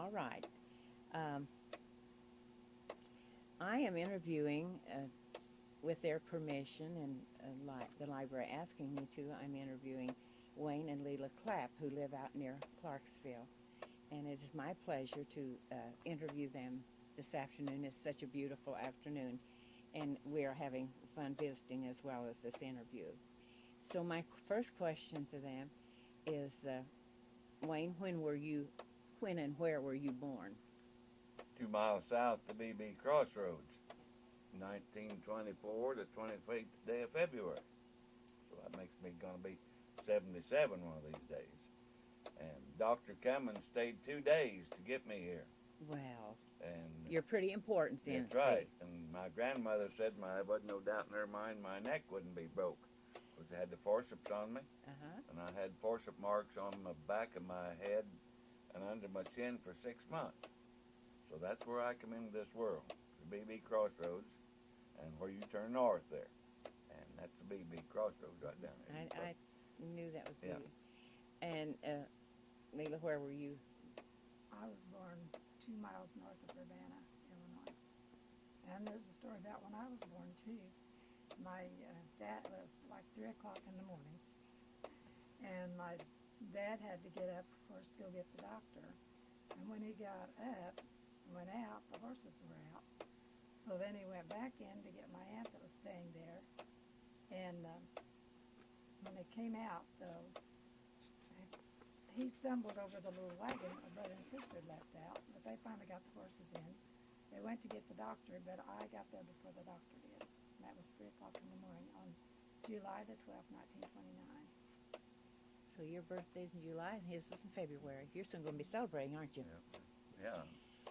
All right. Um, I am interviewing, with their permission and the library asking me to, I'm interviewing Wayne and Lelah Clapp, who live out near Clarksville. And it is my pleasure to interview them this afternoon. It's such a beautiful afternoon, and we are having fun visiting as well as this interview. So my first question to them is, Wayne, when and where were you born? 2 miles south of BB Crossroads, 1924, the 25th day of February. So that makes me going to be 77 one of these days. And Dr. Cummins stayed 2 days to get me here. Well, And you're pretty important then. that's right. And my grandmother said there wasn't no doubt in her mind my neck wouldn't be broke. Because they had the forceps on me. Uh-huh. And I had forceps marks on the back of my head and under my chin for 6 months. So that's where I come into this world, the BB Crossroads, and where you turn north there. And that's the BB Crossroads right down there. I knew that was Yeah. you. And Lelah, where were you? I was born 2 miles north of Urbana, Illinois. And there's a story about when I was born, too. My dad was like 3 o'clock in the morning, and my dad had to get up, of course, to go get the doctor. And when he got up and went out, the horses were out. So then he went back in to get my aunt that was staying there. And when they came out, though, he stumbled over the little wagon my brother and sister had left out, but they finally got the horses in. They went to get the doctor, but I got there before the doctor did. And that was 3 o'clock in the morning on July the 12th, 1929. So your birthday's in July and his is in February. You're soon going to be celebrating, aren't you? Yeah.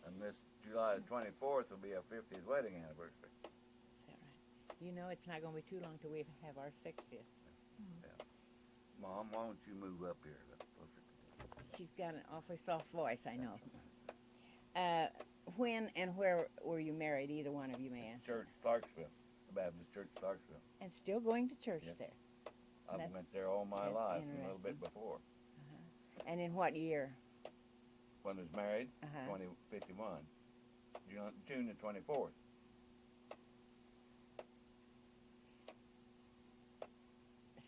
And this July 24th will be our 50th wedding anniversary. Is that right? You know, it's not going to be too long till we have our 60th. Yeah. Mom, why don't you move up here? She's got an awfully soft voice, I know. When and where were you married, either one of you, man? Church, Clarksville, the Baptist Church, Clarksville. And still going to church Yes. there? I've That's- went there all my that's life, and a little bit interesting. before. And in what year? When I was married, Uh-huh. 2051, June the 24th.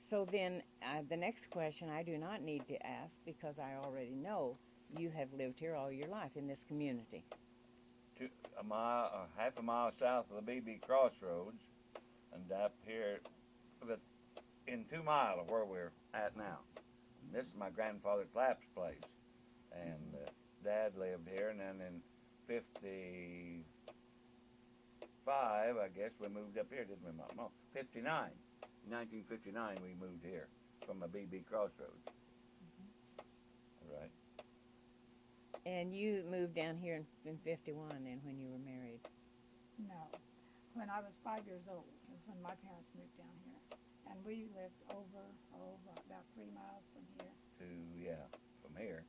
So then, the next question I do not need to ask because I already know you have lived here all your life in this community. Half a mile south of the BB Crossroads, and up here, in 2 miles of where we're at now. And this is my grandfather Clapp's place, and Dad lived here, and then in 55, I guess we moved up here, didn't we, Mom? No, 59. In 1959, we moved here from the BB Crossroads. Right. And you moved down here in 51 then when you were married. No. When I was 5 years old is when my parents moved down here. And we lived about 3 miles from here. From here.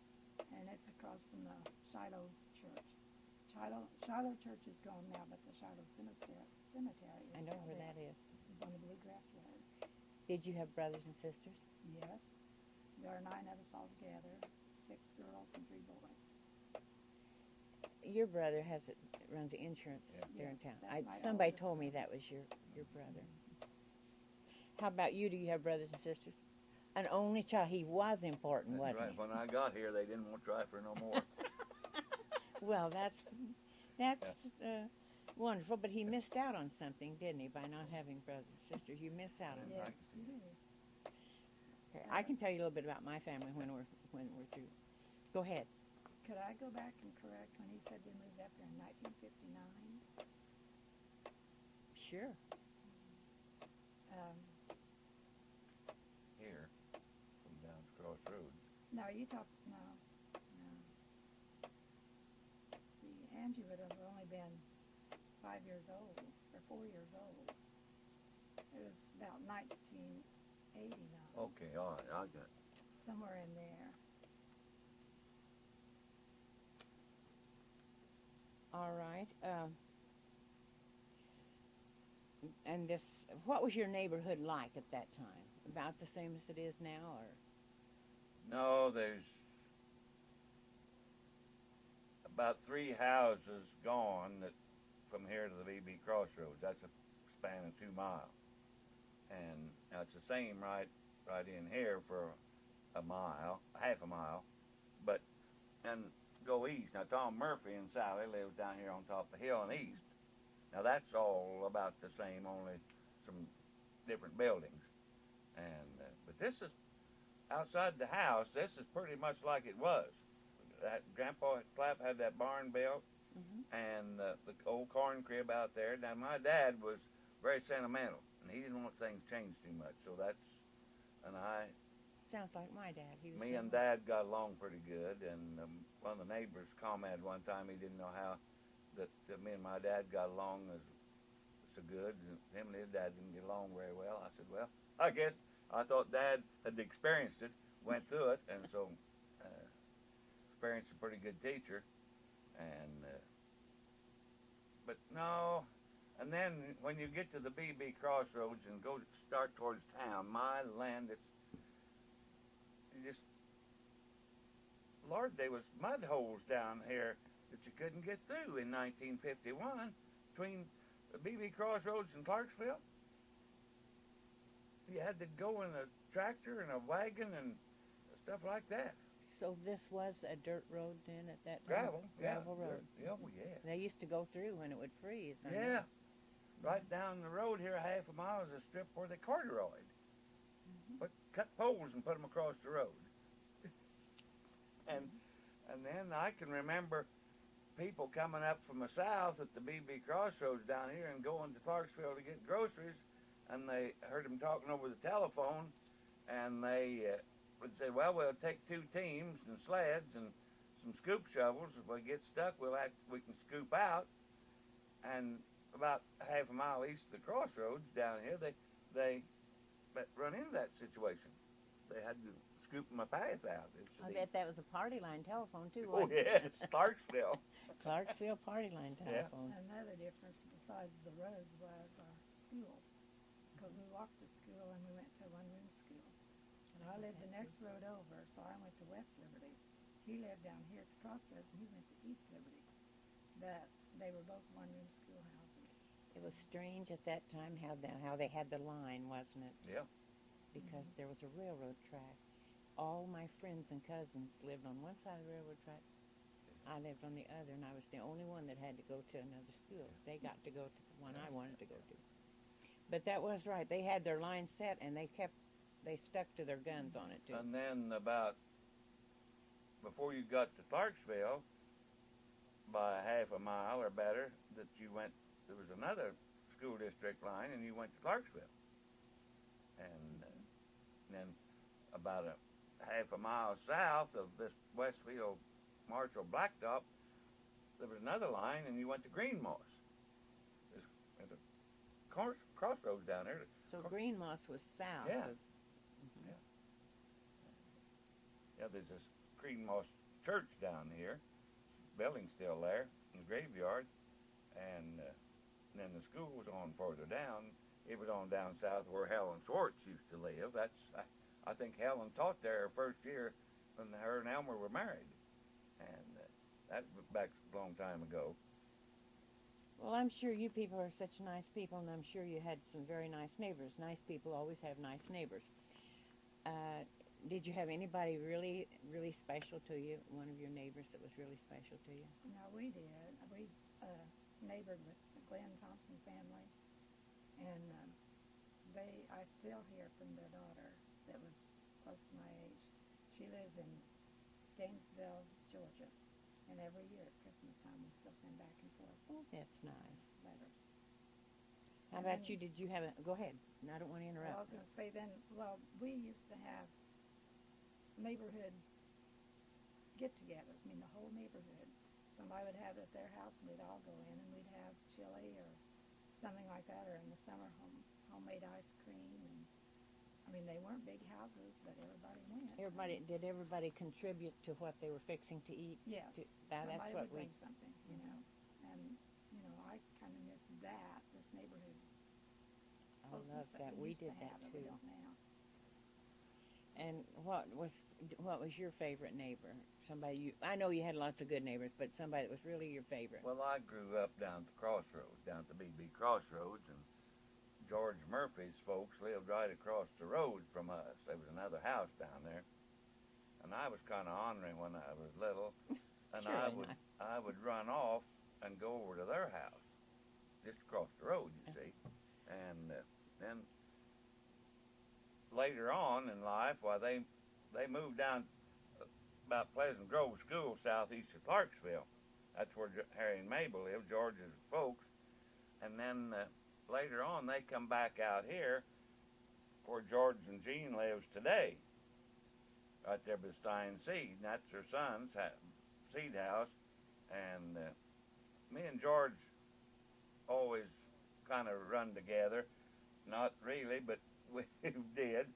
And it's across from the Shiloh Church. Shiloh Church is gone now, but the Shiloh Cemetery is I know still where there. that is. It's on the Bluegrass Road. Did you have brothers and sisters? Yes. There are 9 of us all together, 6 girls and 3 boys. Your brother runs the insurance there in Yes, town. that's my Somebody oldest told me brother. that was your brother. How about you? Do you have brothers and sisters? An only child. He was important, That's wasn't right. When I got here, they didn't want to try for no more. he? Well, that's wonderful. But he missed out on something, didn't he, by not having brothers and sisters? You miss out on Yeah. Yes, Right. you do. Okay, I can tell you a little bit about my family when we're through. Go ahead. Could I go back and correct when he said we moved up here in 1959? Sure. Here, from down the crossroads. No, no. See, Angie would have only been 5 years old, or 4 years old. It was about 1989, Okay, all right, I got it. somewhere in there. All right. And what was your neighborhood like at that time? About the same as it is now, or? No, there's about 3 houses gone that from here to the BB Crossroads. That's a span of 2 miles. And now it's the same right in here for a mile, half a mile. But and go east. Now Tom Murphy and Sally lives down here on top of the hill and east. Now that's all about the same, only some different buildings. And but this is outside the house. This is pretty much like it was. That Grandpa Clapp had that barn built, and the old corn crib out there. Now my dad was very sentimental, and he didn't want things changed too much. So that's, and Sounds like my dad. He was me and Dad got along pretty good. And one of the neighbors commented one time he didn't know how that me and my dad got along as so good. And him and his dad didn't get along very well. I said, well, I guess I thought Dad had experienced it, went through it, and so experienced a pretty good teacher. And but no. And then when you get to the BB Crossroads and go start towards town, my land, it's just, Lord, there was mud holes down here that you couldn't get through in 1951 between the BB Crossroads and Clarksville. You had to go in a tractor and a wagon and stuff like that. So this was a dirt road then at that time? Gravel road. Oh, yeah. They used to go through when it would freeze. Yeah. Right down the road here, half a mile, is a strip where they corduroyed. But cut poles and put them across the road. And then I can remember people coming up from the south at the BB Crossroads down here and going to Clarksville to get groceries, and they heard them talking over the telephone, and they would say, well, we'll take 2 teams and sleds and some scoop shovels. If we get stuck, we can scoop out. And about half a mile east of the crossroads down here, they run into that situation. They had to scoop my path out. I bet that was a party line telephone too. Oh, Wasn't it? yes, Clarksville. Clarksville party line telephone. Another difference besides the roads was our schools, because we walked to school and we went to a one-room school. And I lived the next road over, so I went to West Liberty. He lived down here at the crossroads, and he went to East Liberty. But they were both one-room schoolhouses. It was strange at that time how they had the line, wasn't it? Yeah. Because there was a railroad track. All my friends and cousins lived on one side of the railroad track. I lived on the other, and I was the only one that had to go to another school. They got to go to the one I wanted to go to. But that was right. They had their line set, and they stuck to their guns on it too. And then before you got to Clarksville, by half a mile or better, there was another school district line, and you went to Clarksville. And then about a half a mile south of this Westfield Marshall Blacktop, there was another line, and you went to Green Moss. There's a crossroads down there. So Green Moss was south. Yeah. Of, Yeah, there's this Green Moss church down here. Building's still there in the graveyard, and then the school was on further down. It was on down south where Helen Schwartz used to live. I think Helen taught there her first year when her and Elmer were married, and that was back a long time ago. Well, I'm sure you people are such nice people, and I'm sure you had some very nice neighbors. Nice people always have nice neighbors. Did you have anybody really, really special to you? One of your neighbors that was really special to you? No, we did. We neighbored with the Glenn Thompson family, and I still hear from their daughter that was close to my age. She lives in Gainesville, Georgia, and every year at Christmas time we still send back and forth Oh, that's nice. letters. How about you? Did you have go ahead. I don't want to Well, I interrupt. was going to say then, we used to have neighborhood get-togethers. I mean, the whole neighborhood. Somebody would have it at their house, and we'd all go in, and we'd have chili or something like that, or in the summer, homemade ice cream. And I mean, they weren't big houses, but everybody went. Did everybody contribute to what they were fixing to eat? Yes. That's Somebody what would bring something, and I kind of miss that. This neighborhood I closeness love that. we We used did to that have too. we don't now. And what was your favorite neighbor? somebody I know you had lots of good neighbors, but somebody that was really your favorite. Well, I grew up down at the crossroads, down at the BB Crossroads, and George Murphy's folks lived right across the road from us. There was another house down there, and I was kind of ornery when I was little, and Surely I would run off and go over to their house, just across the road, you see, and then later on in life, why they moved down about Pleasant Grove School southeast of Clarksville. That's where Harry and Mabel lived, George's folks. And then later on, they come back out here where George and Jean lives today, right there by Stein Seed. And that's their son's seed house. And me and George always kind of run together. Not really, but we did.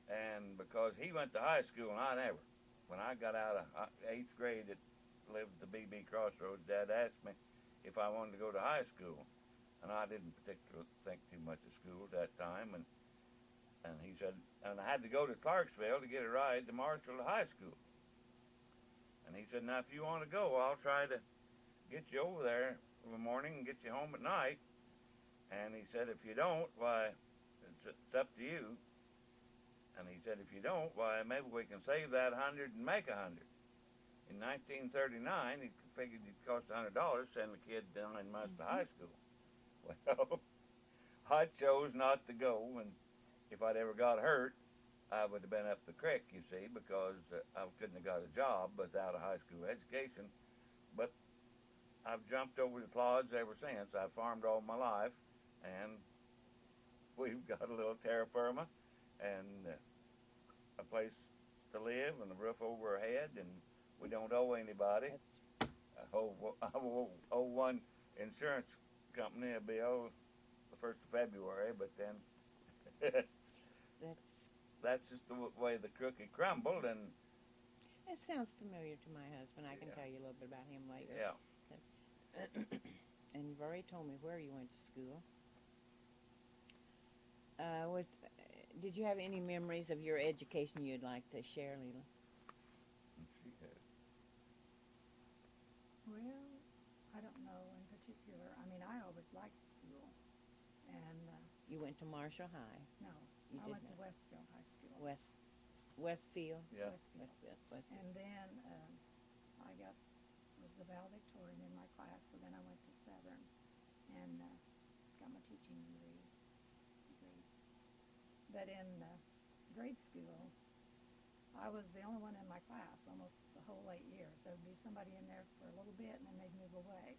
And because he went to high school and I never. When I got out of 8th grade at lived at the BB Crossroads, Dad asked me if I wanted to go to high school. And I didn't particularly think too much of school at that time. And he said, and I had to go to Clarksville to get a ride to Marshall High School. And he said, now if you want to go, I'll try to get you over there in the morning and get you home at night. And he said, if you don't, why, it's up to you. And he said, if you don't, why, maybe we can save that 100 and make 100. In 1939, he figured it cost $100 to send the kid 9 months to high school. Well, I chose not to go, and if I'd ever got hurt, I would have been up the creek, you see, because I couldn't have got a job without a high school education. But I've jumped over the clods ever since. I've farmed all my life, and we've got a little terra firma and a place to live and a roof over our head, and we don't owe anybody. I owe one insurance company a bill the 1st of February, but then that's just the way the cookie crumbled. And it sounds familiar to my husband. I can tell you a little bit about him later. Yeah. And you've already told me where you went to school. Did you have any memories of your education you'd like to share, Lelah? She had. Well, I don't know in particular. I mean, I always liked school. And You went to Marshall High. no, You I did went to not. Westfield High School. Westfield? Yeah. Westfield. And then I was the valedictorian in my class, so then I went to Southern and got my teaching degree. But in grade school, I was the only one in my class almost the whole 8 years. There would be somebody in there for a little bit, and then they'd move away.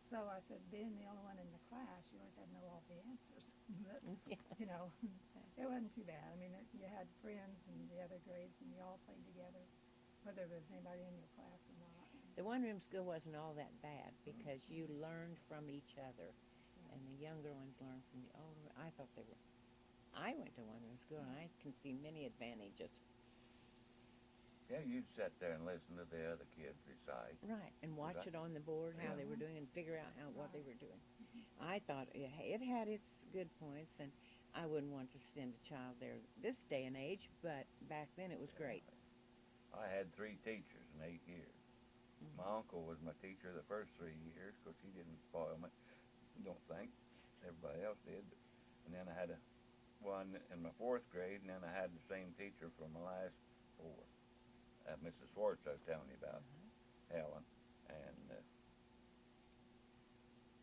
So I said, being the only one in the class, you always had to know all the answers. But, you know, it wasn't too bad. I mean, you had friends in the other grades, and you all played together, whether there was anybody in your class or not. The one-room school wasn't all that bad because you learned from each other, and the younger ones learned from the older. I thought they were. I went to one-room school, and I can see many advantages. Yeah, you'd sit there and listen to the other kids recite. Right, and watch it on the board, how they were doing, and figure out what they were doing. I thought it had its good points, and I wouldn't want to send a child there this day and age, but back then it was great. I had 3 teachers in 8 years. My uncle was my teacher the first 3 years, because he didn't spoil me. Don't think. Everybody else did. And then I had one in my 4th grade, and then I had the same teacher for my last 4. Mrs. Schwartz I was telling you about, Helen. And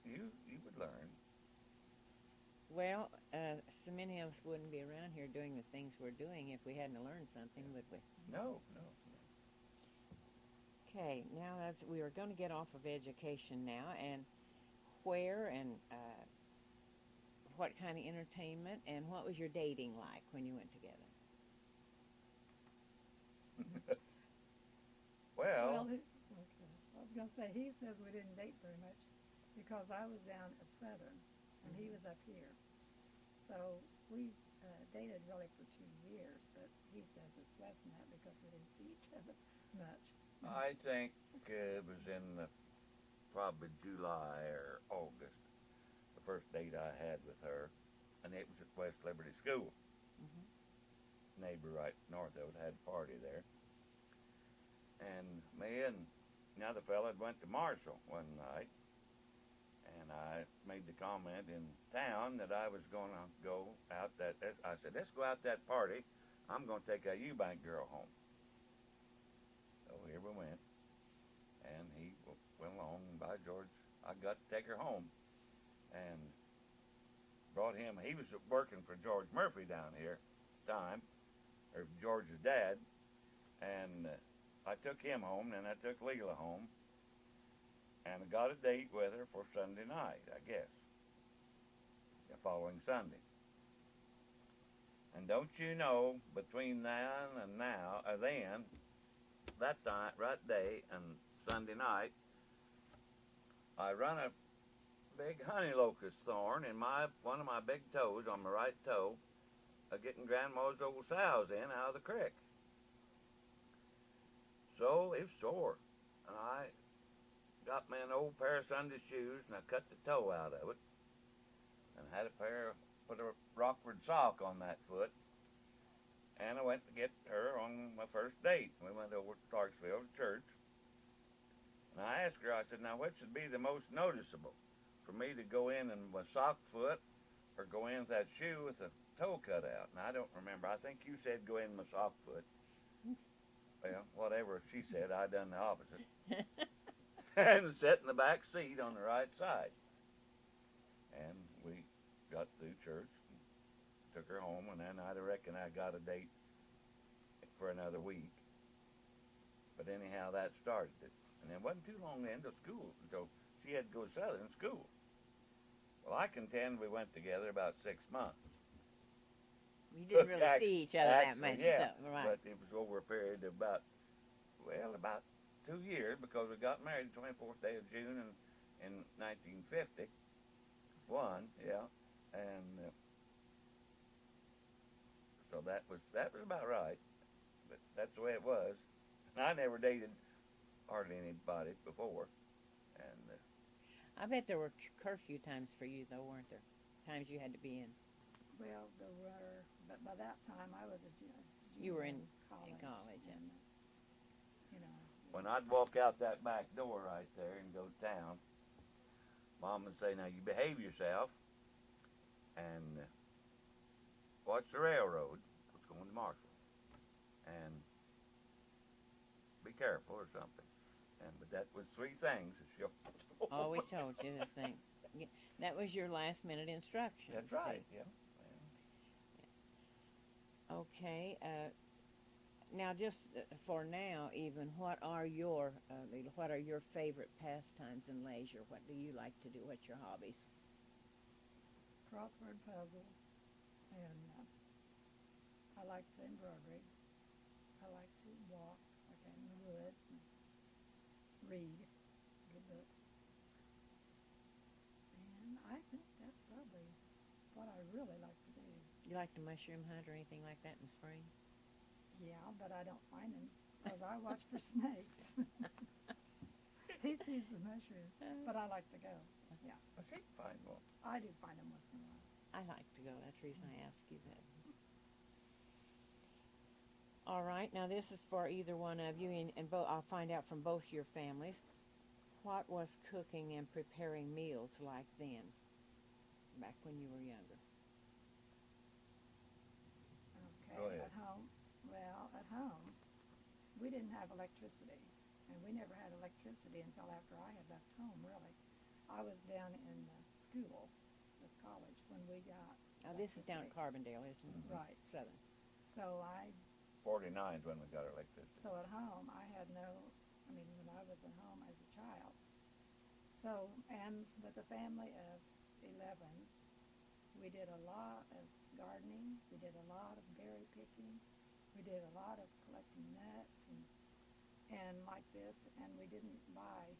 you would learn. Well, so many of us wouldn't be around here doing the things we're doing if we hadn't learned something, would we? No. Okay, now as we are going to get off of education now, and where and what kind of entertainment, and what was your dating like when you went together? Well, Okay. I was going to say, he says we didn't date very much because I was down at Southern and he was up here. So we dated really for 2 years, but he says it's less than that because we didn't see each other much. I think it was in probably July or August, the first date I had with her, and it was at West Liberty School. Neighbor right north of it had a party there. And me and another fella went to Marshall one night, and I made the comment in town that I was going to go out I said, let's go out that party. I'm going to take a Eubank girl home. So here we went, and he went along, and by George, I got to take her home, and brought him. He was working for George Murphy down here at the time, or George's dad, and I took him home, and I took Lelah home, and I got a date with her for Sunday night, I guess, the following Sunday. And don't you know, between then and now, that time, right day and Sunday night, I run a big honey locust thorn in one of my big toes, on my right toe, getting Grandma's old sows in out of the creek. So it was sore, and I got me an old pair of Sunday shoes, and I cut the toe out of it, and had put a Rockford sock on that foot, and I went to get her on my first date. We went over to Clarksville to church, and I asked her, I said, now which would be the most noticeable, for me to go in my sock foot, or go in with that shoe with the toe cut out? And I don't remember. I think you said go in my sock foot. Well, whatever she said, I done the opposite. And sat in the back seat on the right side. And we got through church, and took her home, and then I reckon I got a date for another week. But anyhow, that started it. And it wasn't too long into school, so she had to go to Southern school. Well, I contend we went together about 6 months. You didn't really see each other that much, yeah, so, right? But it was over a period of about 2 years, because we got married the 24th day of June in 1951, yeah, and so that was about right. But that's the way it was. And I never dated hardly anybody before, and I bet there were curfew times for you, though, weren't there? Times you had to be in. Well, there were, but by that time I was a junior. You were in college. yeah. And, you know. when I'd walk out that back door right there and go to town, Mom would say, now you behave yourself and watch the railroad. It's going to Marshall. And be careful or something. But that was 3 things that she Always told you this thing. That was your last minute instructions. That's right, yeah. Okay. Now, just for now, even, what are your favorite pastimes and leisure? What do you like to do? What's your hobbies? Crossword puzzles, and I like the embroidery. I like to walk, like in the woods, and read good books. And I think that's probably what I really like to do. You like to mushroom hunt or anything like that in the spring? Yeah, but I don't find them because I watch for snakes. He sees the mushrooms, but I like to go. Yeah. I think fine. Well, I do find them once in a while. I like to go. That's the reason I ask you that. All right. Now, this is for either one of you, and I'll find out from both your families. What was cooking and preparing meals like then, back when you were younger? Okay. Go ahead. At home, we didn't have electricity, and we never had electricity until after I had left home, really. I was down in school, with college, when we got Now, this is down at Carbondale, isn't it? Right. Southern. So 49 is when we got our electricity. So at home, when I was at home as a child. So, and with a family of 11, we did a lot of gardening, we did a lot of berry picking, we did a lot of collecting nuts and like this, and we didn't buy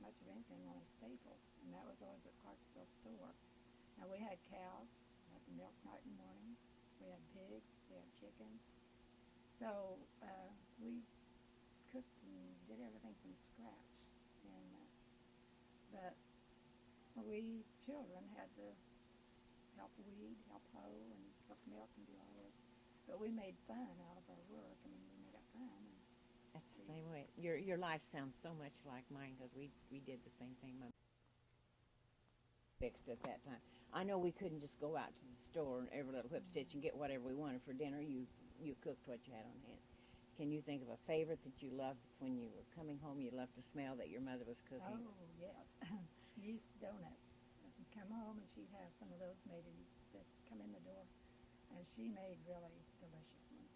much of anything, only staples, and that was always at Clarksville store. Now we had cows, we had to milk night and morning, we had pigs, we had chickens. So we cooked and did everything from scratch, and but we children had to help weed, help hoe, and help milk and do all this. But we made fun out of our work. I mean, we made it fun. same way. Your life sounds so much like mine because we did the same thing. My fixed at that time. I know we couldn't just go out to the store and every little whip stitch and get whatever we wanted for dinner. You cooked what you had on hand. Can you think of a favorite that you loved when you were coming home? You loved to smell that your mother was cooking. Oh, yes. Yeast donuts. I'd come home and she'd have some of those made that come in the door. And she made really delicious ones.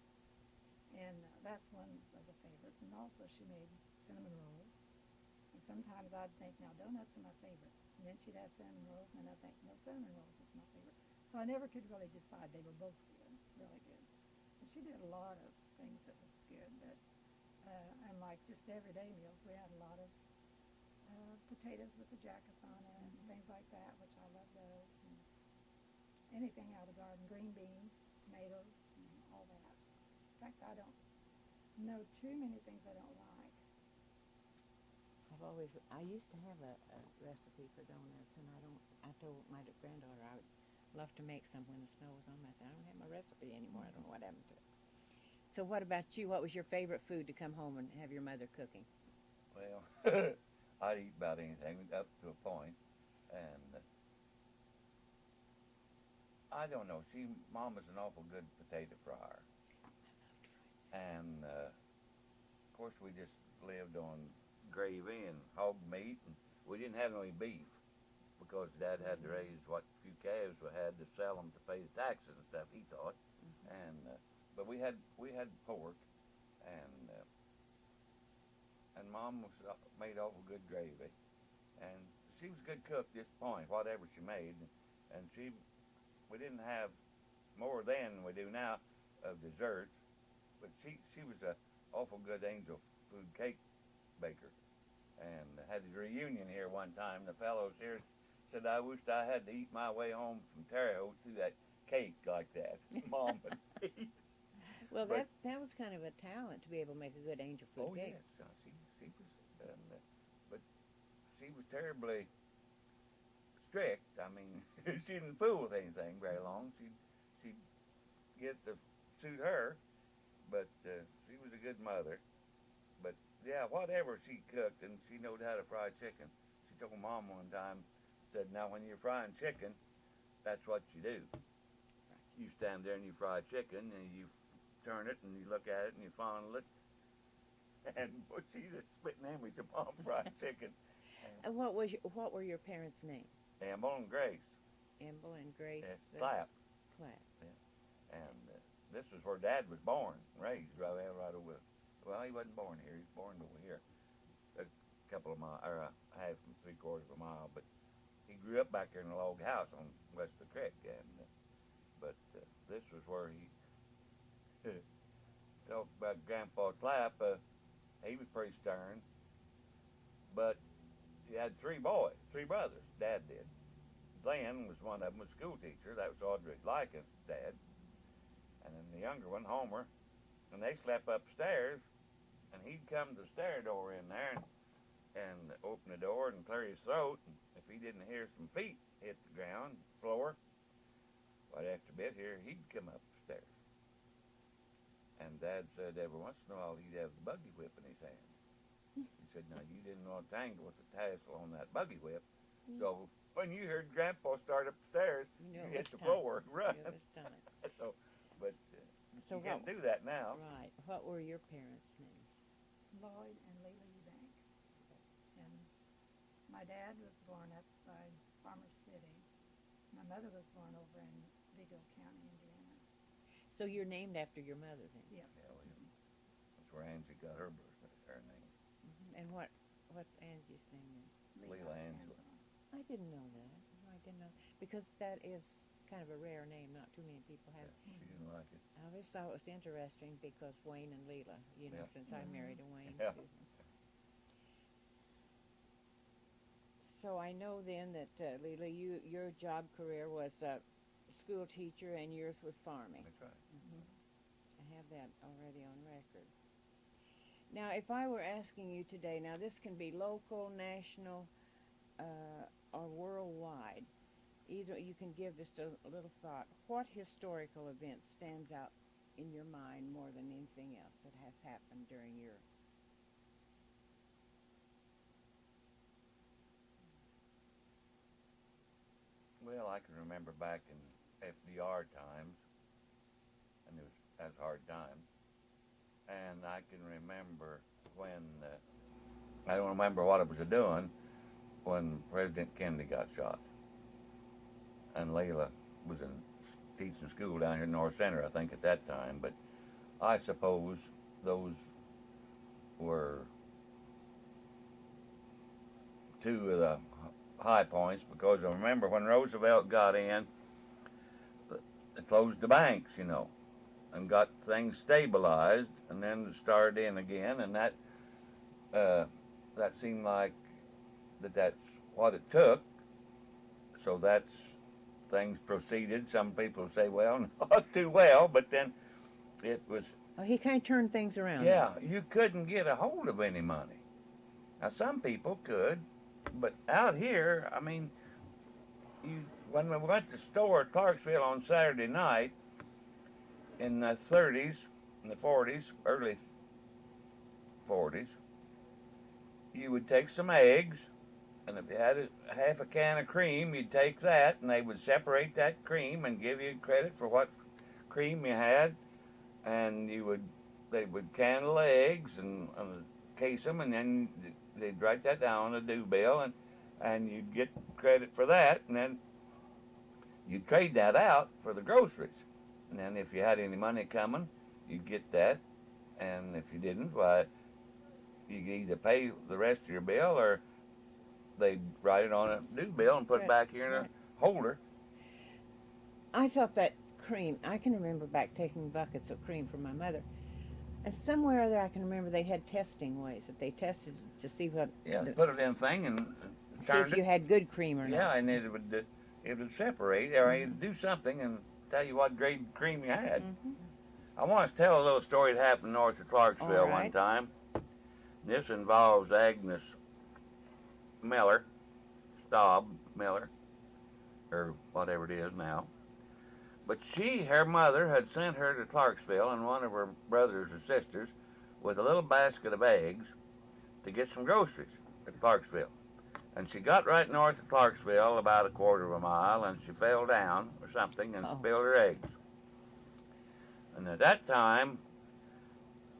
And that's one of the favorites. And also she made cinnamon rolls. And sometimes I'd think, now donuts are my favorite. And then she'd have cinnamon rolls, and then I'd think, no, cinnamon rolls is my favorite. So I never could really decide. They were both good, really good. And she did a lot of things that was good. But and like just everyday meals, we had a lot of potatoes with the jackets on it and things like that, which I love those. And anything out of the garden, green beans, tomatoes, and all that. In fact, I don't know too many things I don't like. I used to have a recipe for donuts, and I told my granddaughter I would love to make some when the snow was on. I said, I don't have my recipe anymore. I don't know what happened to it. So what about you? What was your favorite food to come home and have your mother cooking? Well, I'd eat about anything up to a point, and I don't know. Mom was an awful good potato fryer, and of course we just lived on gravy and hog meat, and we didn't have any beef because Dad had to raise what few calves we had to sell them to pay the taxes and stuff. He thought, and but we had pork, and Mom made awful good gravy, and she was a good cook at this point, whatever she made, and we didn't have more then than we do now of desserts, but she was a awful good angel food cake baker. And had a reunion here one time. The fellows here said, I wished I had to eat my way home from Terre Haute to that cake like that. Mom would eat. Well, that was kind of a talent to be able to make a good angel food cake. Yes, she was, but she was terribly strict. I mean, she didn't fool with anything very long. She'd get to suit her, but she was a good mother. But yeah, whatever she cooked, and she knowed how to fry chicken. She told Mom one time, said, now when you're frying chicken, that's what you do. You stand there and you fry chicken, and you turn it, and you look at it, and you fondle it. And she's a spitting image of Mom fried chicken. And what were your parents' names? Amble and Grace. Amble and Grace. Clapp. Clapp. Yeah. And this is where Dad was born, raised right over. Well, he wasn't born here. He was born over here, a couple of miles, or half and 3/4 of a mile. But he grew up back there in a log house on west of the creek. And but this was where he talked about Grandpa Clapp. He was pretty stern, but he had three brothers. Dad did. Glenn was one of them, a school teacher. That was Audrey Lycan's dad. And then the younger one, Homer, and they slept upstairs. And he'd come to the stair door in there and open the door and clear his throat. And if he didn't hear some feet hit the ground, floor, right after a bit here, he'd come up the stairs. And Dad said every once in a while he'd have the buggy whip in his hand. He said, now you didn't want to tangle with the tassel on that buggy whip. So when you heard Grandpa start up the stairs, you hit the floor, run. It was time. But So you can't do that now. Right. What were your parents' names? Lloyd and Lelah Eubank. And my dad was born up by Farmer City. My mother was born over in Vigo County, Indiana. So you're named after your mother then? Yes. Yeah, that's where Angie got her name. And what's Angie's name then? Lelah Angela. I didn't know that. I didn't know because that is kind of a rare name. Not too many people have. Yeah, she didn't like it. I always thought it was interesting because Wayne and Lelah, since I married a Wayne. Yeah. So I know then that Lelah, your job career was school teacher and yours was farming. That's right. Mm-hmm. I have that already on record. Now, if I were asking you today, now this can be local, national, or worldwide. Either you can give just a little thought. What historical event stands out in your mind more than anything else that has happened during your can remember back in FDR times, and it was as hard times. And I can remember when I don't remember what I was doing when President Kennedy got shot, and Lelah was in teaching school down here in North Center, I think, at that time. But I suppose those were two of the high points, because I remember when Roosevelt got in, they closed the banks, you know, and got things stabilized, and then started in again, and that seemed like that's what it took. So that's things proceeded. Some people say, well, not too well, but then it was. Oh, he kind of turned things around. Yeah, you couldn't get a hold of any money. Now some people could, but out here, I mean, when we went to the store at Clarksville on Saturday night in the 30s, in the 40s, early 40s, you would take some eggs, and if you had half a can of cream, you'd take that, and they would separate that cream and give you credit for what cream you had, and they would can the eggs and case them, and then they'd write that down on a due bill, and you'd get credit for that, and then you'd trade that out for the groceries. And then if you had any money coming, you'd get that, and if you didn't, why, you could either pay the rest of your bill, or they'd write it on a due bill and put it back here in a holder. I thought that cream, I can remember back taking buckets of cream from my mother. And somewhere or other I can remember they had testing ways that they tested to see what. Yeah, put it in a thing and see if you had good cream or not. Yeah, and it would separate, or it'd do something and tell you what grade cream you had. Mm-hmm. I want to tell a little story that happened north of Clarksville one time. This involves Agnes Miller, Staub Miller, or whatever it is now. But her mother had sent her to Clarksville and one of her brothers or sisters with a little basket of eggs to get some groceries at Clarksville. And she got right north of Clarksville, about a quarter of a mile, and she fell down or something and spilled her eggs. And at that time,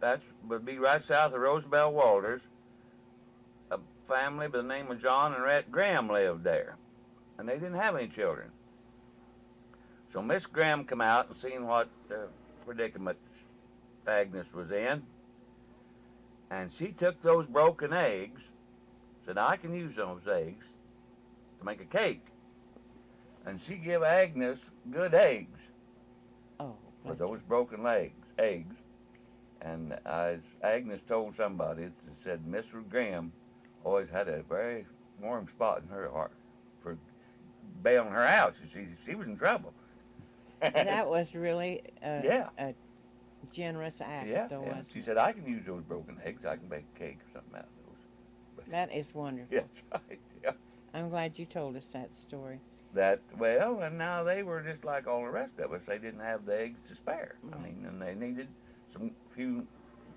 that would be right south of Roosevelt Walters, a family by the name of John and Rhett Graham lived there. And they didn't have any children. So Miss Graham come out and seen what predicament Agnes was in. And she took those broken eggs, said, I can use those eggs to make a cake. And she give Agnes good eggs with those broken eggs. And as Agnes told somebody, it said Mr. Graham always had a very warm spot in her heart for bailing her out. She was in trouble. That was really a generous act, though. Yeah. She said, I can use those broken eggs. I can make a cake or something out of those. But that is wonderful. Yeah, that's right. Yeah. I'm glad you told us that story. And now they were just like all the rest of us. They didn't have the eggs to spare. Right. I mean, and they needed few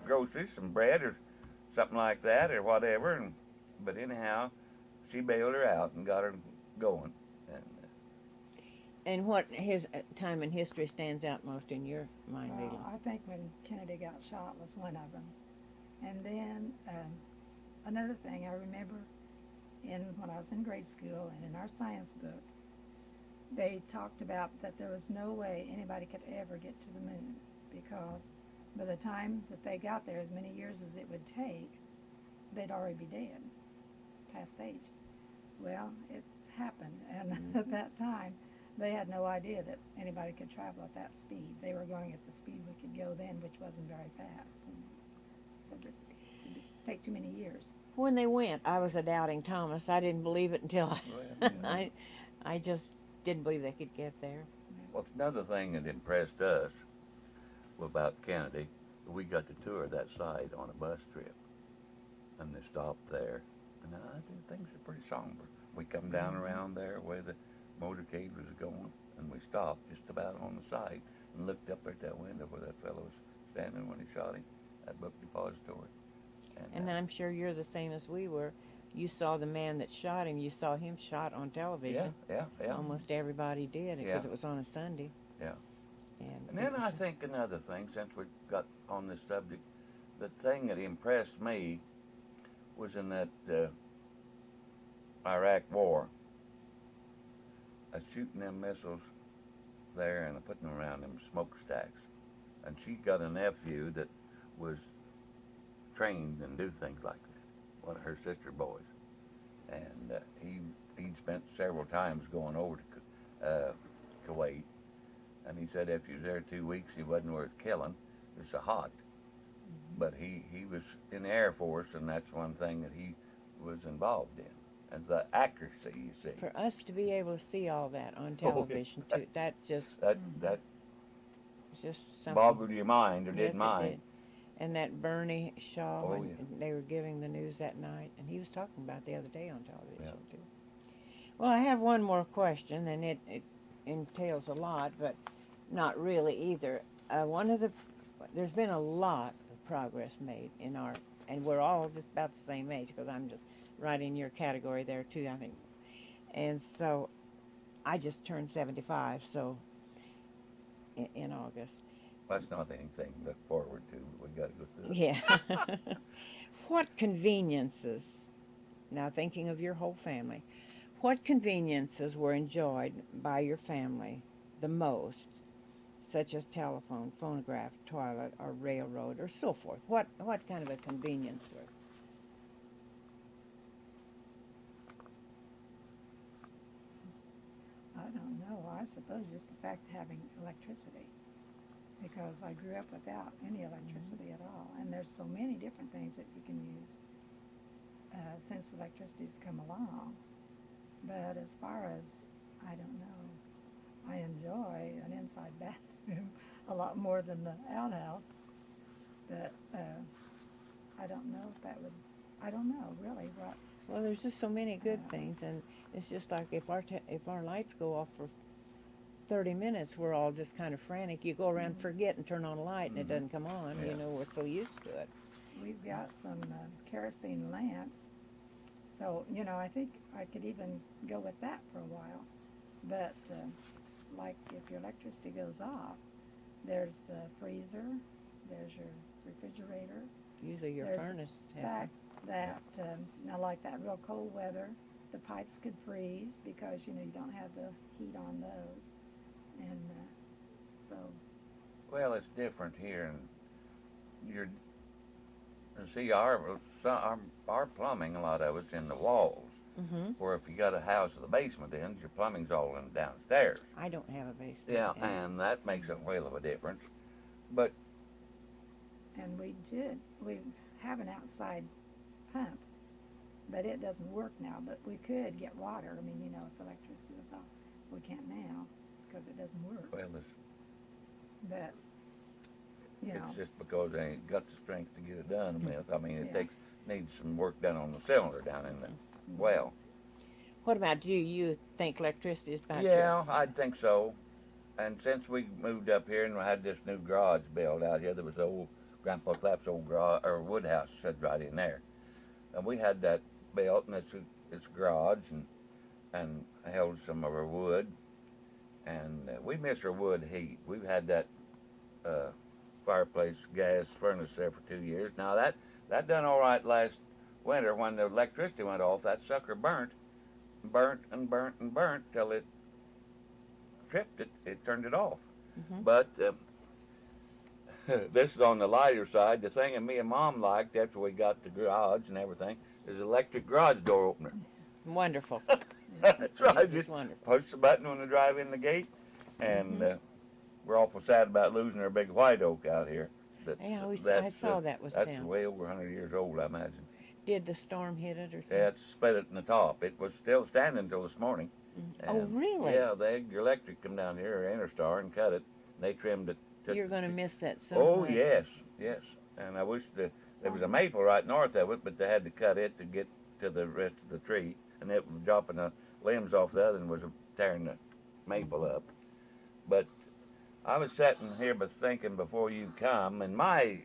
groceries, some bread or something like that or whatever. But anyhow, she bailed her out and got her going. And what his time in history stands out most in your mind, Lelah? I think when Kennedy got shot was one of them. And then another thing I remember when I was in grade school and in our science book, they talked about that there was no way anybody could ever get to the moon, because by the time that they got there, as many years as it would take, they'd already be dead, past age. Well, it's happened, and at that time, they had no idea that anybody could travel at that speed. They were going at the speed we could go then, which wasn't very fast. And so it would take too many years. When they went, I was a doubting Thomas. I didn't believe it until I just didn't believe they could get there. Well, another thing that impressed us about Kennedy, we got to tour that site on a bus trip, and they stopped there, and I think things are pretty somber. We come down around there where the motorcade was going, and we stopped just about on the site and looked up at that window where that fellow was standing when he shot him, that book depository. And I'm sure you're the same as we were. you saw the man that shot him. You saw him shot on television. Yeah. Almost everybody did because Yeah. it was on a Sunday. Yeah. And And then I think another thing, since we got on this subject, the thing that impressed me was in that Iraq war, shooting them missiles there and putting them around them smokestacks. And she got a nephew that was trained and do things like that, one of her sister boys. And he'd spent several times going over to Kuwait. And he said if he was there 2 weeks, he wasn't worth killing. It's so hot. But he was in the Air Force, and that's one thing that he was involved in. And the accuracy, you see. for us to be able to see all that on television, too, that just That just something. boggled your mind, or Yes, did mine. it did. And that Bernie Shaw, Oh, when yeah. they were giving the news that night, and he was talking about the other day on television, Yeah. too. Well, I have one more question, and it entails a lot, but not really either. There's been a lot of progress made in our, and we're all just about the same age, because I'm just right in your category there, too, I think. And so, I just turned 75, so, in August. That's not anything to look forward to. We got to go through it. Yeah. What conveniences, now thinking of your whole family, what conveniences were enjoyed by your family the most, such as telephone, phonograph, toilet, or railroad, or so forth? What kind of a convenience were? I don't know. I suppose just the fact of having electricity, because I grew up without any electricity at all, and there's so many different things that you can use since electricity's come along. But as far as, I don't know, I enjoy an inside bathroom a lot more than the outhouse. But I don't know if that would, I don't know really what. Well, there's just so many good things, and it's just like if our lights go off for 30 minutes, we're all just kind of frantic. You go around, forget, and turn on a light, and it doesn't come on. Yeah. You know, we're so used to it. We've got some kerosene lamps, so I think I could even go with that for a while. But like if your electricity goes off, there's the freezer, there's your refrigerator. Usually your There's furnace the has fact that now like that real cold weather, the pipes could freeze because you don't have the heat on those, and so. Well, it's different here, and see our plumbing, a lot of it's in the walls. Mm-hmm. Or if you got a house with a basement in, your plumbing's all in downstairs. I don't have a basement. Yeah, and that makes a whale of a difference. But And we have an outside pump, but it doesn't work now. But we could get water. I mean, if electricity was off, we can't now because it doesn't work. well, But it's just because they ain't got the strength to get it done. I mean, it Yeah. needs some work done on the cylinder down in the well. What about you? You think electricity is about Yeah, I'd think so. And since we moved up here and we had this new garage built out here, there was old Grandpa Clapp's old wood house set right in there. And we had that built, and it's a garage and held some of our wood. And we miss our wood heat. We've had that fireplace gas furnace there for 2 years. Now that done all right last winter when the electricity went off. That sucker burnt till it tripped it. It turned it off. Mm-hmm. But this is on the lighter side. The thing that me and Mom liked after we got the garage and everything is electric garage door opener. Wonderful. That's right. It's Just wonderful. push the button when they drive in the gate, and we're awful sad about losing our big white oak out here. I saw that was That's down. way over 100 years old, I imagine. Did the storm hit it or something? Yeah, it split it in the top. It was still standing until this morning. Oh, And, really? Yeah, your electric come down here, or Interstar, and cut it. And they trimmed it. You're going to miss that so Oh, much. yes. And I wish there was a maple right north of it, but they had to cut it to get to the rest of the tree. And it was dropping the limbs off the other and was tearing the maple up. But I was sitting here thinking before you come, and my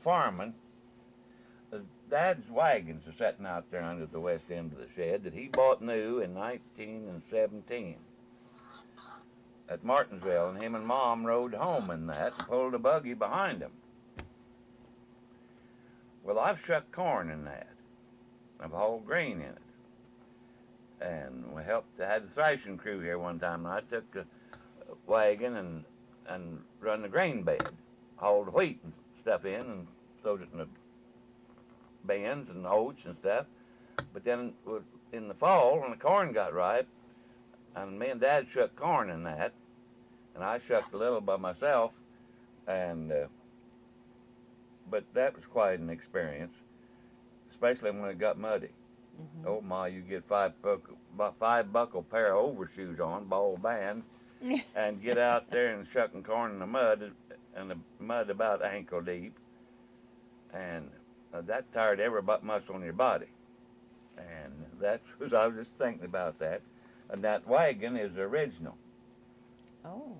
farming, Dad's wagons are sitting out there under the west end of the shed that he bought new in 1917 at Martinsville, and him and Mom rode home in that and pulled a buggy behind them. Well, I've shucked corn in that. I've hauled grain in it. And we helped, I had the thrashing crew here one time, and I took a wagon and run the grain bed, hauled wheat and stuff in and throwed it in the bins and oats and stuff. But then in the fall, when the corn got ripe, and me and Dad shucked corn in that, and I shucked a little by myself, and but that was quite an experience, especially when it got muddy. Mm-hmm. Oh my, you get five buckle pair of overshoes on, ball band, and get out there and shucking corn in the mud, and the mud about ankle deep, and that tired every muscle in your body. And that's what I was just thinking about that. And that wagon is original. Oh.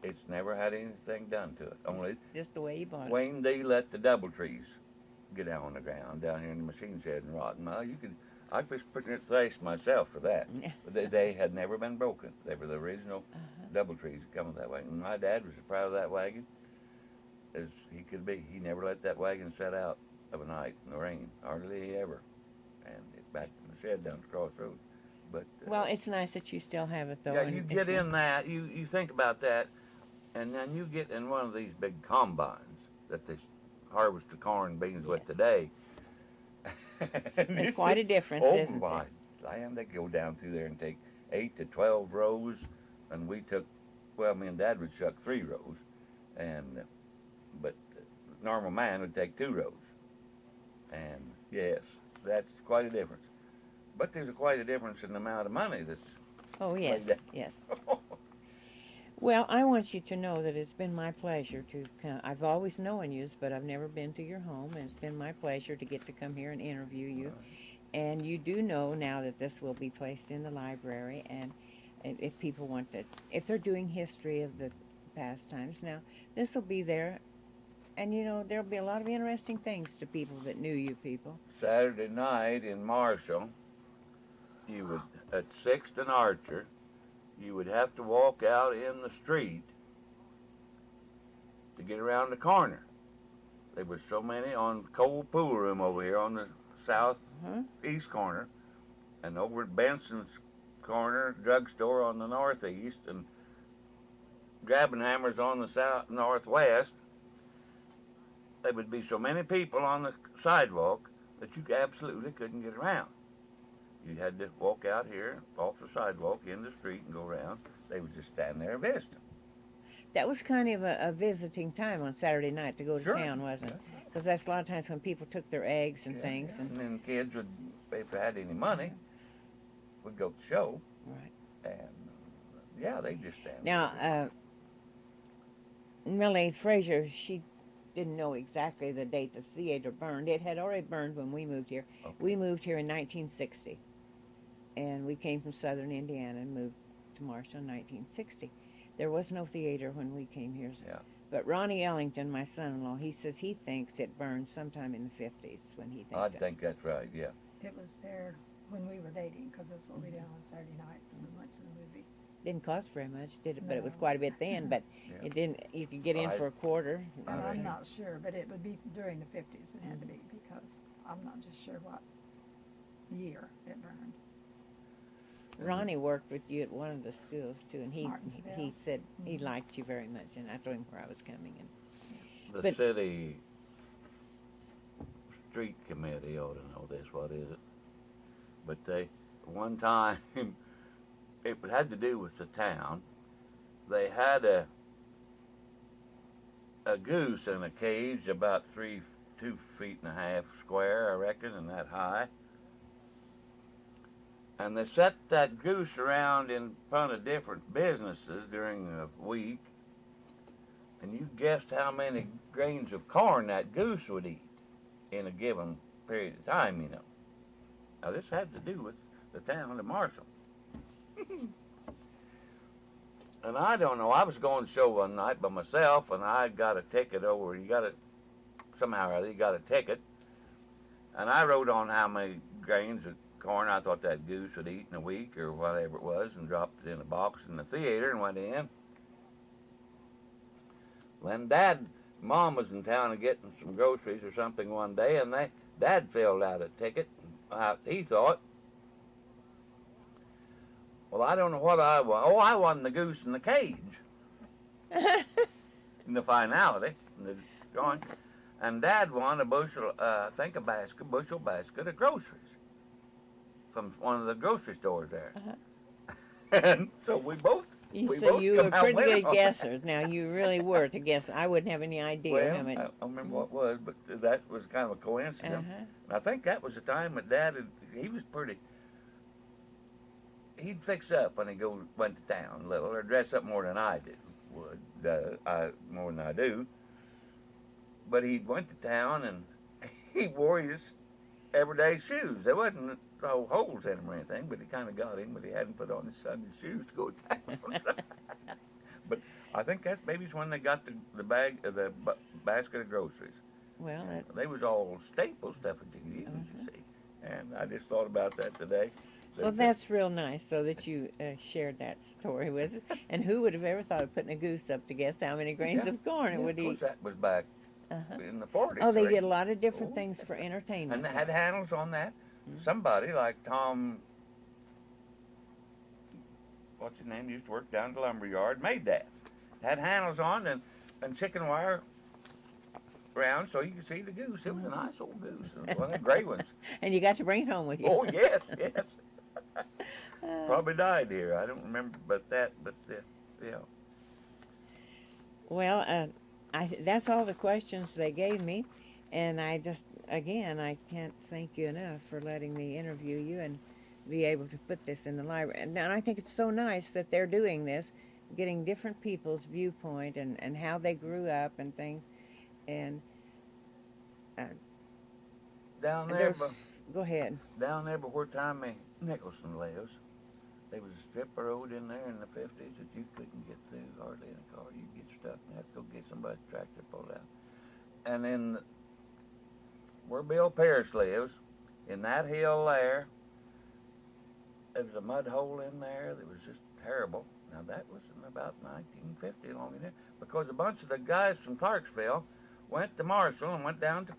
It's never had anything done to it. Only Just the way you bought it. Wayne D let the double trees get out on the ground down here in the machine shed in Rotten. Well, I was putting it thrashed myself for that. But they had never been broken. They were the original double trees coming that way. And my dad was as proud of that wagon as he could be. He never let that wagon set out of a night in the rain, hardly ever. And it's back in the shed down at the crossroads. But well, it's nice that you still have it, though. yeah, you get in that, you think about that, and then you get in one of these big combines that they harvest the corn and beans with today. It's quite a difference, isn't it? Oh, my land, they go down through there and take 8 to 12 rows, and we took, well, me and Dad would shuck 3 rows, but a normal man would take 2 rows. And yes, that's quite a difference. But there's quite a difference in the amount of money that's... Oh, yes, yes. Well, I want you to know that it's been my pleasure to come. I've always known you, but I've never been to your home, and it's been my pleasure to get to come here and interview you. And you do know now that this will be placed in the library, and if people want to, if they're doing history of the past times, now, this will be there. And, you know, there'll be a lot of interesting things to people that knew you people. Saturday night in Marshall, you would, at 6th and Archer, you would have to walk out in the street to get around the corner. There was so many on Coal Pool Room over here on the southeast corner, and over at Benson's corner, drugstore on the northeast, and Grabenhammer's on the northwest. There would be so many people on the sidewalk that you absolutely couldn't get around. You had to walk out here, off the sidewalk, in the street, and go around. They would just stand there and visit. That was kind of a visiting time on Saturday night to go to town, wasn't it? Because that's a lot of times when people took their eggs and things. Yeah. And then kids would, if they had any money, would go to the show. Right. And, they'd just stand now, there. Millie Frazier, she didn't know exactly the date the theater burned. It had already burned when we moved here. Okay. We moved here in 1960. And we came from southern Indiana and moved to Marshall in 1960. There was no theater when we came here. Yeah. But Ronnie Ellington, my son-in-law, he says he thinks it burned sometime in the 50s when he thinks I think that's right, yeah. It was there when we were dating, because that's what we did on Saturday nights, was went to the movie. Didn't cost very much, did it? But it was No. quite a bit then, but Yeah. it didn't, you could get in for a quarter. And I'm not sure, but it would be during the 50s, it had to be, because I'm not just sure what year it burned. Ronnie worked with you at one of the schools too, and he Martinsville. said he liked you very much, and I told him where I was coming. And The city street committee ought to know this, what is it? But one time, it had to do with the town. They had a goose in a cage about 2.5 feet square, I reckon, and that high. And they set that goose around in front of different businesses during the week, and you guessed how many grains of corn that goose would eat in a given period of time, you know. Now, this had to do with the town of Marshall. And I don't know, I was going to show one night by myself, and I got a ticket over, somehow or other, you got a ticket, And I wrote on how many grains of corn I thought that goose would eat in a week or whatever it was, and dropped it in a box in the theater and went in. When Mom was in town and getting some groceries or something one day, and Dad filled out a ticket. He thought, well, I don't know what I won. Oh, I won the goose in the cage in the finality, in the drawing. And Dad won a bushel, I think bushel basket of groceries from one of the grocery stores there. And so we both You come were out pretty winning good on that. guessers. Now, you really were to guess. I wouldn't have any idea Well, how many. I don't remember what it was, but that was kind of a coincidence. And I think that was the time that Dad he was pretty. He'd fix up when he went to town a little, or dress up more than I more than I do. But he went to town and he wore his everyday shoes. There wasn't no holes in them or anything, but he kind of got him, but he hadn't put on his Sunday shoes to go to town. But I think that's maybe when they got the basket of groceries. Well, They was all staple stuff that you could use, you see. And I just thought about that today. well, that's real nice, so that you shared that story with us. And who would have ever thought of putting a goose up to guess how many grains of corn it would of course, eat? that was back in the 40s. Oh, they right? did a lot of different things for entertainment. And they had handles on that. Somebody like Tom, what's his name, used to work down at the lumber yard, made that. Had handles on and chicken wire around so you could see the goose. It was a nice old goose, one of the gray ones. And you got to bring it home with you. Oh, yes, yes. Probably died here. I don't remember but yeah. Well, that's all the questions they gave me. And I just, again, I can't thank you enough for letting me interview you and be able to put this in the library. And I think it's so nice that they're doing this, getting different people's viewpoint and how they grew up and things. And Down there, go ahead. Down there before Tommy Nicholson lives, there was a strip of road in there in the 50s that you couldn't get through hardly in a car. You'd get stuck and have to go get somebody's tractor pulled out. And then where Bill Pierce lives, in that hill there was a mud hole in there that was just terrible. Now that was in about 1950 along in there, because a bunch of the guys from Clarksville went to Marshall and went down to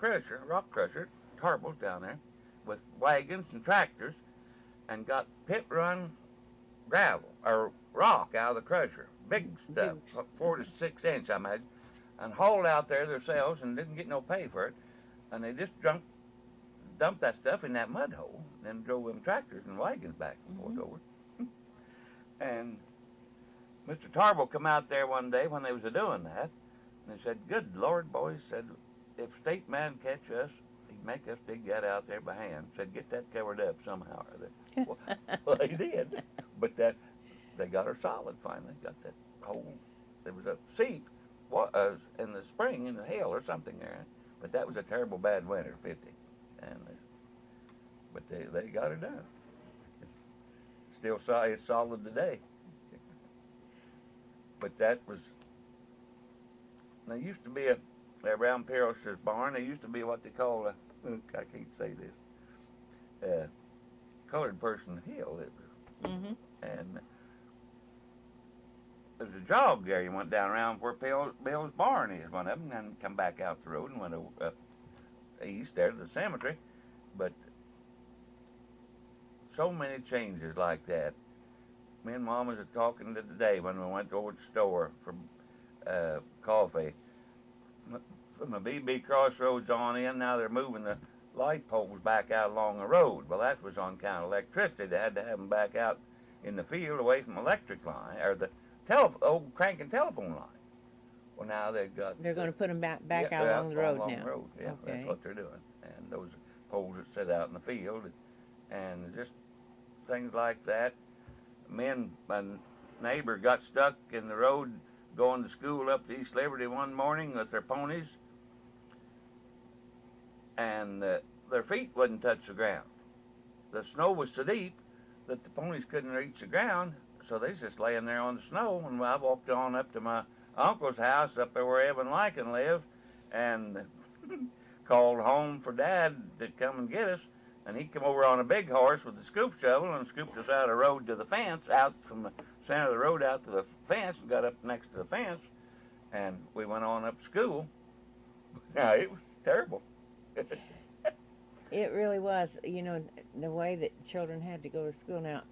Rock Crusher, Tarbell's down there, with wagons and tractors, and got pit run gravel or rock out of the crusher, big stuff, 4 to 6 inch I imagine, and hauled out there themselves and didn't get no pay for it, and they just dumped that stuff in that mud hole, and then drove them tractors and wagons back and forth over. And Mr. Tarbell come out there one day when they was doing that, and he said, "Good Lord, boys," said, "if state man catch us, he'd make us dig that out there by hand." Said, "Get that covered up somehow or other." Well, they did, but they got her solid finally. Got that hole. There was a seep in the spring in the hail or something there, but that was a terrible bad winter, 50, but they got it done. Still it's solid today. But that was. There used to be around Pierce's barn. There used to be what they call I can't say this. Colored person hill. And there's a jog there. You went down around where Bill's barn is, one of them, and then come back out the road and went up east there to the cemetery. But so many changes like that. Me and Mom was talking today when we went over to the store for coffee. From the BB Crossroads on in, now they're moving the light poles back out along the road. Well, that was on account of electricity. They had to have them back out in the field away from the electric line, or the old cranking telephone line. Well, now they've got... They're going to put them back out along the road now. Along the road, yeah, okay. That's what they're doing. And those poles that sit out in the field, and just things like that. My neighbor got stuck in the road going to school up to East Liberty one morning with their ponies, and their feet wouldn't touch the ground. The snow was so deep that the ponies couldn't reach the ground, so they was just laying there on the snow. And I walked on up to my uncle's house up there where Evan Lycan lived, and of called home for Dad to come and get us, and he come over on a big horse with a scoop shovel and scooped us out of the road to the fence, out from the center of the road out to the fence, and got up next to the fence, and we went on up to school. Now, it was terrible. It really was. You know, the way that children had to go to school. Now,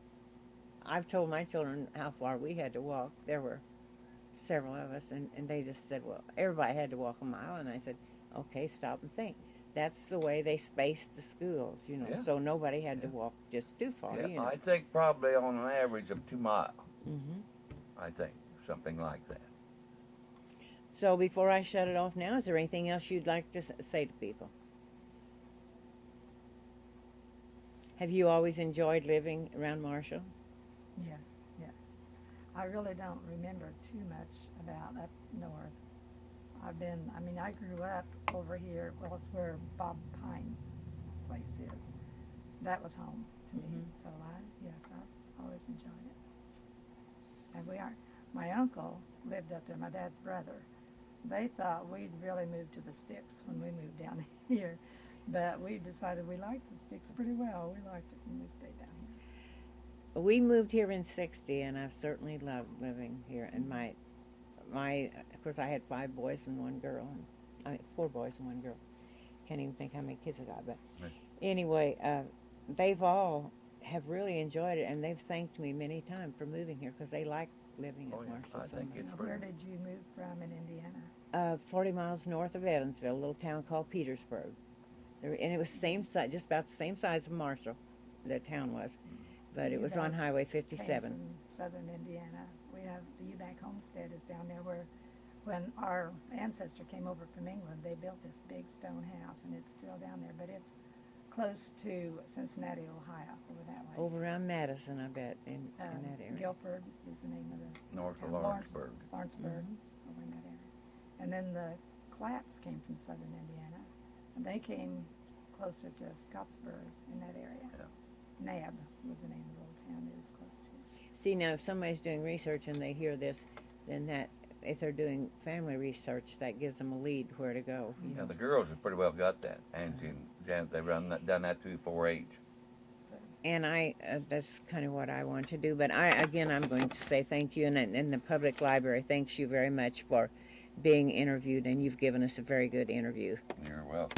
I've told my children how far we had to walk. There were several of us, and they just said, well, everybody had to walk a mile. And I said, okay, stop and think. That's the way they spaced the schools, you know, Yeah. so nobody had to walk just too far, Yeah, you know. I think probably on an average of 2 miles, Hmm. I think, something like that. So before I shut it off now, is there anything else you'd like to say to people? Have you always enjoyed living around Marshall? Yes, yes. I really don't remember too much about up north. I grew up over here. Well, it's where Bob Pine's place is. That was home to me. Mhm. So I've always enjoyed it. And my uncle lived up there, my dad's brother. They thought we'd really moved to the sticks when we moved down here. But we decided we liked the sticks pretty well. We liked it when we stayed down here. We moved here in '60, and I've certainly loved living here. And of course, I had 5 boys and 1 girl. 4 boys and 1 girl. Can't even think how many kids I got. But Right. anyway, they've all have really enjoyed it, and they've thanked me many times for moving here because they like living Oh, at yeah, Marshall. I think so it's Now, pretty. where did you move from in Indiana? much. 40 miles north of Evansville, a little town called Petersburg. And it was just about the same size of Marshall, the town was. But it was on Eubanks Highway came 57. from southern Indiana. We have the Eubank homestead is down there where when our ancestor came over from England, they built this big stone house, and it's still down there. But it's close to Cincinnati, Ohio, over that way. Over around Madison, I bet, in that area. Guilford is the name of the North of town. Lawrenceburg. Lawrenceburg, Mhm. over in that area. And then the Clapps came from southern Indiana, and they came closer to Scottsburg in that area. Yeah. Nab was the name of the little town it was close to. See, now, if somebody's doing research and they hear this, then if they're doing family research, that gives them a lead where to go. You Yeah, know. the girls have pretty well got that. Angie and Janet, they've done that through 4-H. And that's kind of what I want to do. But I'm going to say thank you, and the public library thanks you very much for being interviewed, and you've given us a very good interview. You're welcome.